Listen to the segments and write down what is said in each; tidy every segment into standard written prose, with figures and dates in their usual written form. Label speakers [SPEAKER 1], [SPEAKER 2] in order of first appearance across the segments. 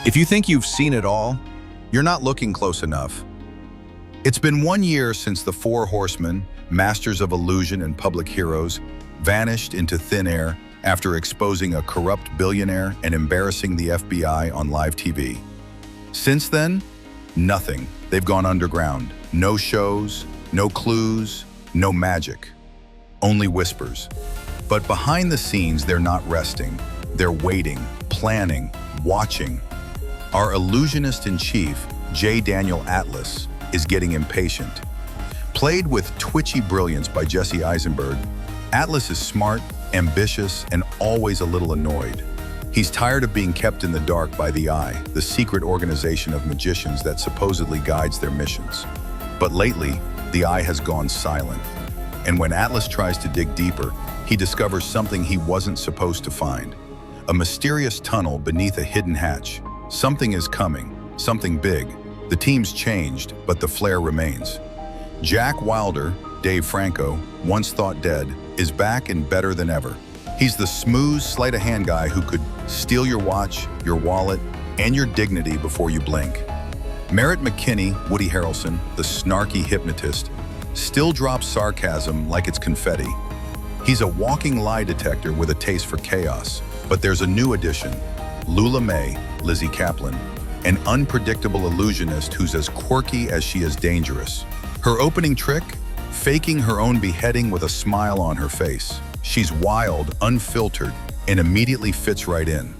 [SPEAKER 1] If you think you've seen it all, you're not looking close enough. It's been 1 year since the Four Horsemen, masters of illusion and public heroes, vanished into thin air after exposing a corrupt billionaire and embarrassing the FBI on live TV. Since then, nothing. They've gone underground. No shows, no clues, no magic. Only whispers. But behind the scenes, they're not resting. They're waiting, planning, watching. Our illusionist-in-chief, J. Daniel Atlas, is getting impatient. Played with twitchy brilliance by Jesse Eisenberg, Atlas is smart, ambitious, and always a little annoyed. He's tired of being kept in the dark by the Eye, the secret organization of magicians that supposedly guides their missions. But lately, the Eye has gone silent. And when Atlas tries to dig deeper, he discovers something he wasn't supposed to find. A mysterious tunnel beneath a hidden hatch. Something is coming, something big. The team's changed, but the flair remains. Jack Wilder, Dave Franco, once thought dead, is back and better than ever. He's the smooth, sleight-of-hand guy who could steal your watch, your wallet, and your dignity before you blink. Merritt McKinney, Woody Harrelson, the snarky hypnotist, still drops sarcasm like it's confetti. He's a walking lie detector with a taste for chaos. But there's a new addition, Lula May, Lizzie Kaplan, an unpredictable illusionist who's as quirky as she is dangerous. Her opening trick? Faking her own beheading with a smile on her face. She's wild, unfiltered, and immediately fits right in.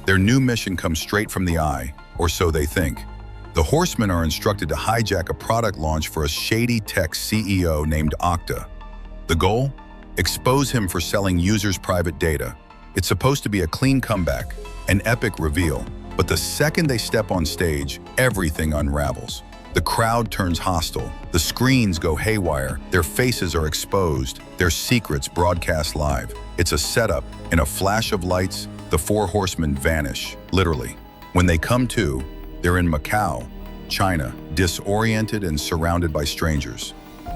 [SPEAKER 1] Their new mission comes straight from the Eye, or so they think. The Horsemen are instructed to hijack a product launch for a shady tech CEO named Okta. The goal? Expose him for selling users' private data. It's supposed to be a clean comeback, an epic reveal. But the second they step on stage, everything unravels. The crowd turns hostile, the screens go haywire, their faces are exposed, their secrets broadcast live. It's a setup. In a flash of lights, the Four Horsemen vanish, literally. When they come to, they're in Macau, China, disoriented and surrounded by strangers.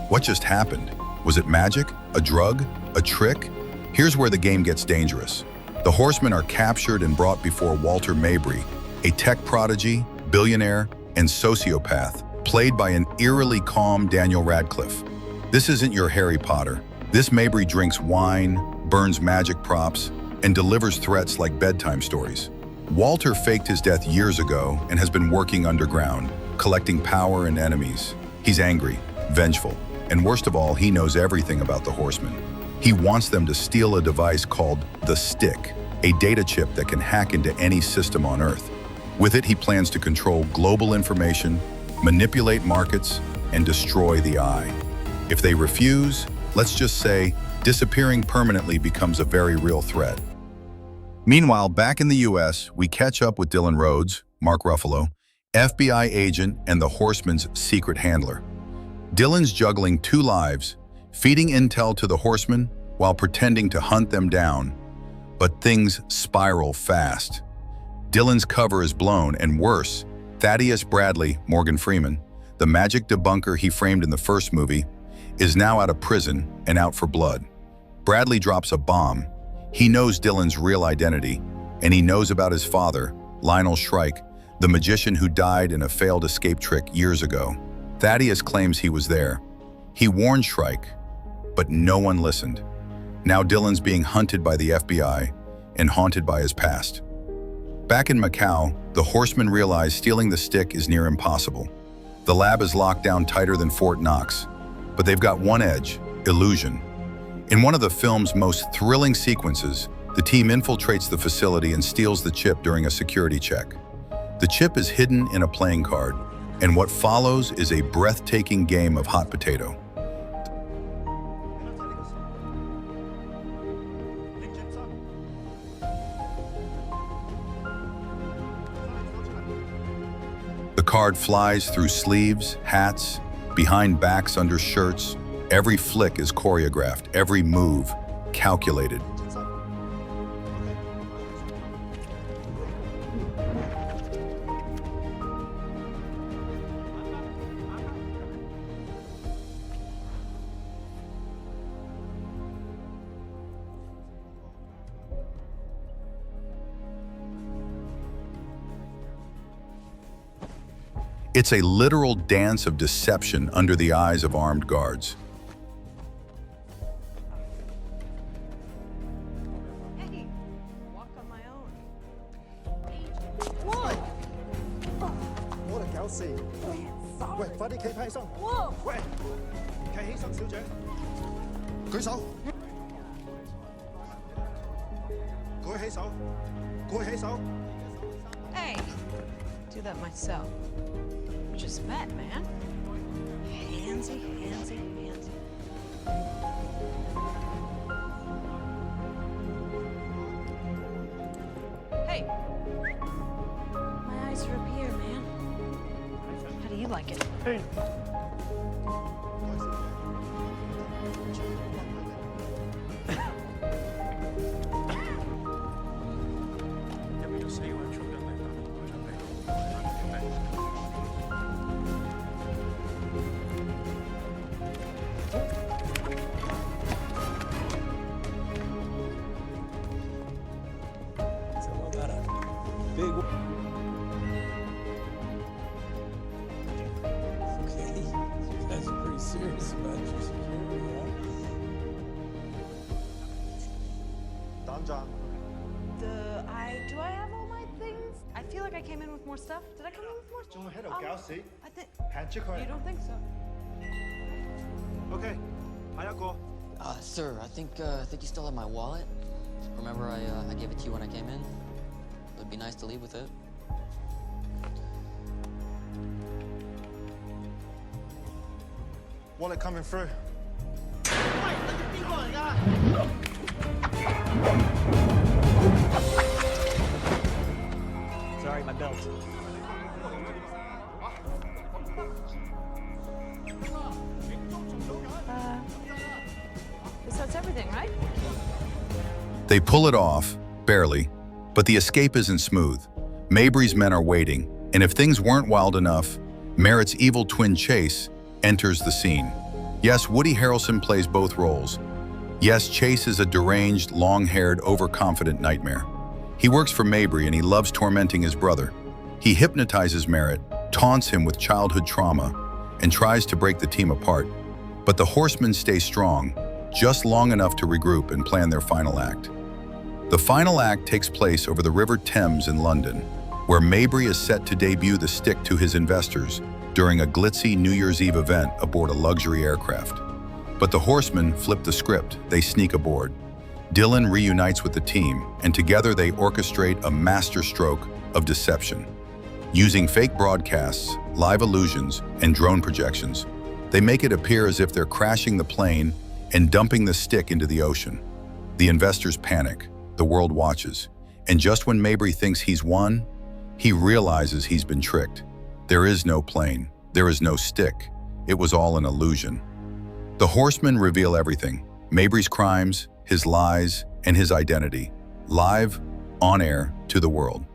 [SPEAKER 1] What just happened? Was it magic? A drug? A trick? Here's where the game gets dangerous. The Horsemen are captured and brought before Walter Mabry, a tech prodigy, billionaire, and sociopath, played by an eerily calm Daniel Radcliffe. This isn't your Harry Potter. This Mabry drinks wine, burns magic props, and delivers threats like bedtime stories. Walter faked his death years ago and has been working underground, collecting power and enemies. He's angry, vengeful, and worst of all, he knows everything about the Horsemen. He wants them to steal a device called the Stick, a data chip that can hack into any system on Earth. With it, he plans to control global information, manipulate markets, and destroy the Eye. If they refuse, let's just say, disappearing permanently becomes a very real threat. Meanwhile, back in the US, we catch up with Dylan Rhodes, Mark Ruffalo, FBI agent and the Horsemen's secret handler. Dylan's juggling two lives, feeding intel to the Horsemen while pretending to hunt them down. But things spiral fast. Dylan's cover is blown, and worse, Thaddeus Bradley, Morgan Freeman, the magic debunker he framed in the first movie, is now out of prison and out for blood. Bradley drops a bomb. He knows Dylan's real identity, and he knows about his father, Lionel Shrike, the magician who died in a failed escape trick years ago. Thaddeus claims he was there. He warned Shrike, but no one listened. Now Dylan's being hunted by the FBI and haunted by his past. Back in Macau, the Horsemen realize stealing the Stick is near impossible. The lab is locked down tighter than Fort Knox, but they've got one edge: illusion. In one of the film's most thrilling sequences, the team infiltrates the facility and steals the chip during a security check. The chip is hidden in a playing card, and what follows is a breathtaking game of hot potato. The card flies through sleeves, hats, behind backs, under shirts. Every flick is choreographed, every move calculated. It's a literal dance of deception under the eyes of armed guards.
[SPEAKER 2] Hey, walk on my own. Whoa!
[SPEAKER 3] 我哋搞事！喂，快啲企起身！喂，企起身，小姐，舉手，舉起手，舉起手。
[SPEAKER 2] Hey, do that myself. We just met, man. Handsy, handsy, handsy. Hey, my eyes are up here, man. How do you like it?
[SPEAKER 3] Hey.
[SPEAKER 4] Big. Okay, you guys are pretty serious about your security, huh?
[SPEAKER 3] 等陣，
[SPEAKER 2] Do I have all my things? I feel like I came in with more stuff. Did I come in with more stuff?
[SPEAKER 3] 仲喺度搞事，
[SPEAKER 2] I think
[SPEAKER 3] 行出佢
[SPEAKER 2] you。don't think so.
[SPEAKER 3] OK，下一個。
[SPEAKER 5] Sir, I think you still have my wallet. Remember, I gave it to you when I came in. It'd be nice to leave with it.
[SPEAKER 3] Wallet coming through。
[SPEAKER 6] Sorry, my belt.
[SPEAKER 2] That's everything, right?
[SPEAKER 1] They pull it off, barely, but the escape isn't smooth. Mabry's men are waiting, and if things weren't wild enough, Merritt's evil twin Chase enters the scene. Yes, Woody Harrelson plays both roles. Yes, Chase is a deranged, long-haired, overconfident nightmare. He works for Mabry and he loves tormenting his brother. He hypnotizes Merritt, taunts him with childhood trauma, and tries to break the team apart. But the Horsemen stay strong, just long enough to regroup and plan their final act. The final act takes place over the River Thames in London, where Mabry is set to debut the stick to his investors during a glitzy New Year's Eve event aboard a luxury aircraft. But the Horsemen flip the script, they sneak aboard. Dylan reunites with the team, and together they orchestrate a masterstroke of deception. Using fake broadcasts, live illusions, and drone projections, they make it appear as if they're crashing the plane and dumping the stick into the ocean. The investors panic, the world watches, and just when Mabry thinks he's won, he realizes he's been tricked. There is no plane, there is no stick. It was all an illusion. The Horsemen reveal everything: Mabry's crimes, his lies, and his identity, live, on air, to the world.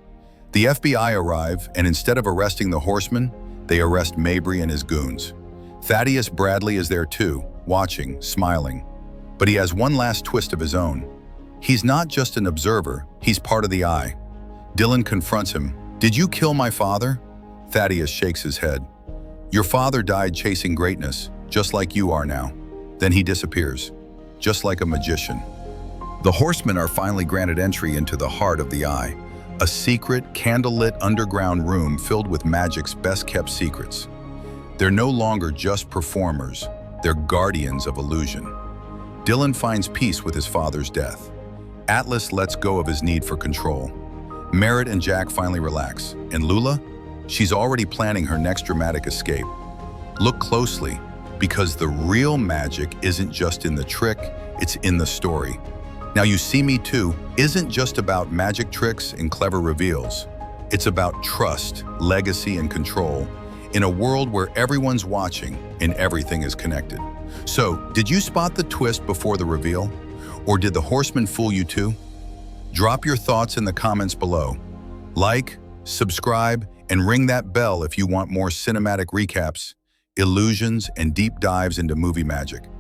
[SPEAKER 1] The FBI arrive, and instead of arresting the Horsemen, they arrest Mabry and his goons. Thaddeus Bradley is there too, watching, smiling. But he has one last twist of his own. He's not just an observer, he's part of the eye. Dylan confronts him. "Did you kill my father?" Thaddeus shakes his head. "Your father died chasing greatness, just like you are now." Then he disappears, just like a magician. The Horsemen are finally granted entry into the heart of the eye, a secret, candlelit underground room filled with magic's best-kept secrets. They're no longer just performers, they're guardians of illusion. Dylan finds peace with his father's death. Atlas lets go of his need for control. Merritt and Jack finally relax. And Lula? She's already planning her next dramatic escape. Look closely, because the real magic isn't just in the trick, it's in the story. Now You See Me Too isn't just about magic tricks and clever reveals. It's about trust, legacy, and control in a world where everyone's watching and everything is connected. So, did you spot the twist before the reveal? Or did the Horsemen fool you too? Drop your thoughts in the comments below. Like, subscribe, and ring that bell if you want more cinematic recaps, illusions, and deep dives into movie magic.